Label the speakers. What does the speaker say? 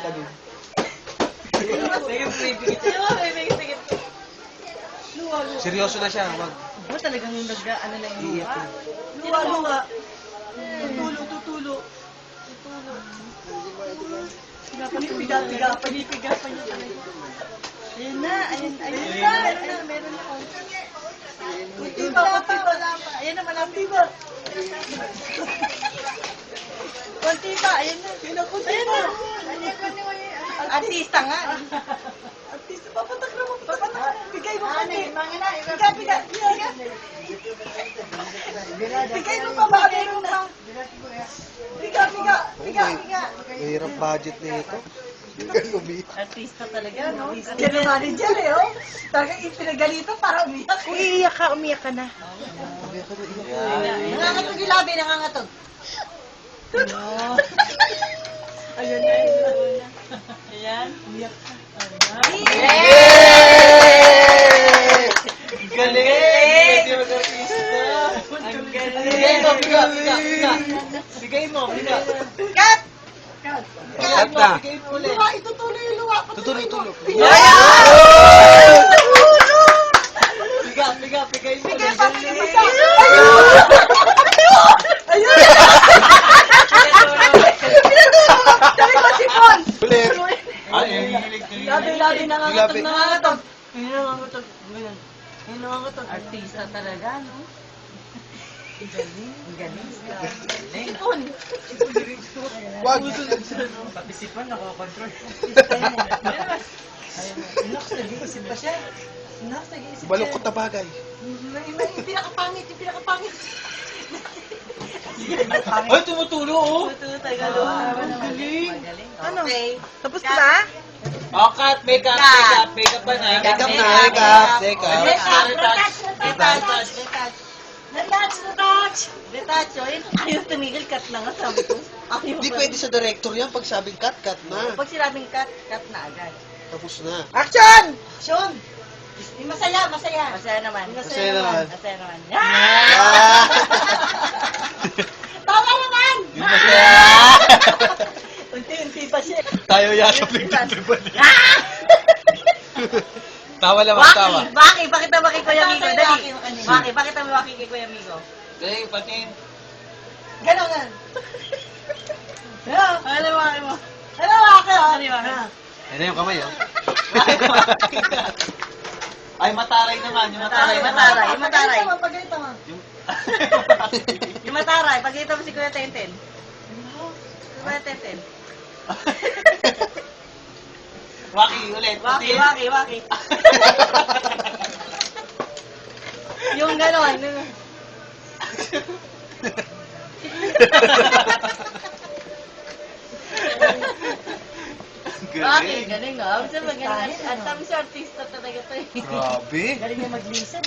Speaker 1: tanim. Seryoso na siya, wag.
Speaker 2: Ba talagang ano lang yung
Speaker 1: Iiyak yun.
Speaker 2: luwa. Tutulo. Piga-pigapan niya talaga. Ayun na. Meron na. Kunti pa. Ayan na, malapit pa. Kunti pa, ayun na. Ayun na. Artista nga. Artista, papatak na mo. Bigay mo kami. Piga. Bigay mo pa, bagay mo na. Piga.
Speaker 1: Mahirap budget nito.
Speaker 2: Artista talaga, no? General manager, oh. Talagang ipinagalito para umiyak.
Speaker 3: Kung umiyak ka na.
Speaker 2: Nangangatog yung labi, nangangatog. Ayun na. Ayan, umiyak ka.
Speaker 1: Galing! Hindi mag-artista.
Speaker 2: Ang galing.
Speaker 1: Bigay mo, biga.
Speaker 2: Cut!
Speaker 1: Cut na.
Speaker 2: Bigay mo ulit. Luwa, itutuloy yung luwa.
Speaker 1: Tutuloy. Biga, bigay mo.
Speaker 2: Bigay pa rin mo sa ayun! Sabi ko si Paul!
Speaker 1: Ulit. Ay, hihilig.
Speaker 2: Labi, nangangatog. Ayun, nangangatog. Artista talaga, no? Galing. Ipon.
Speaker 1: Wag.
Speaker 2: Patisipan, nakakontrol. Nox, nag-iisip pa siya. Nox, nag-iisip siya.
Speaker 1: Balukot na bagay.
Speaker 2: Yung pinakapangit.
Speaker 1: Ay, tumutulo, oh.
Speaker 2: Tagalo. Magaling.
Speaker 3: Ano?
Speaker 2: Okay.
Speaker 3: Tapos na?
Speaker 1: Oh, cut. Makeup ba na? Makeup na.
Speaker 2: Retouch. Ayaw tumigil, cut na nga sabi ko.
Speaker 1: Hindi pwede sa director yan. Pag sabing cut na.
Speaker 2: Pag sinabing cut na agad.
Speaker 1: Tapos na.
Speaker 3: Action!
Speaker 2: Sean! Masaya. Masaya naman.
Speaker 1: Masaya naman.
Speaker 2: Ah! Tawa naman!
Speaker 1: Yung masaya.
Speaker 2: Unti-unti pa siya.
Speaker 1: Tayo yata pinagtitripan niya. Tawa naman, tawa.
Speaker 2: Baki, pakita mo kay Kuya Migo. Dali. Baki, pakita mo kay Kuya Migo.
Speaker 1: Sige, patin.
Speaker 2: Ganon. Ano baki mo? Ano baki?
Speaker 1: Ano yung kamay, oh? Ay, mataray naman. Yung
Speaker 2: Mataray. Pagkita mo.
Speaker 1: Yung...
Speaker 2: Yung mataray, pagkita mo si Kuya Tenten. Kuya Tenten.
Speaker 1: Waki, ulit.
Speaker 2: Waki. Yung ganon. Galing, galing. Ang sabi, magaling. Ang sabi si artista talaga to eh.
Speaker 1: Grabe.
Speaker 2: Galing niya mag-listen.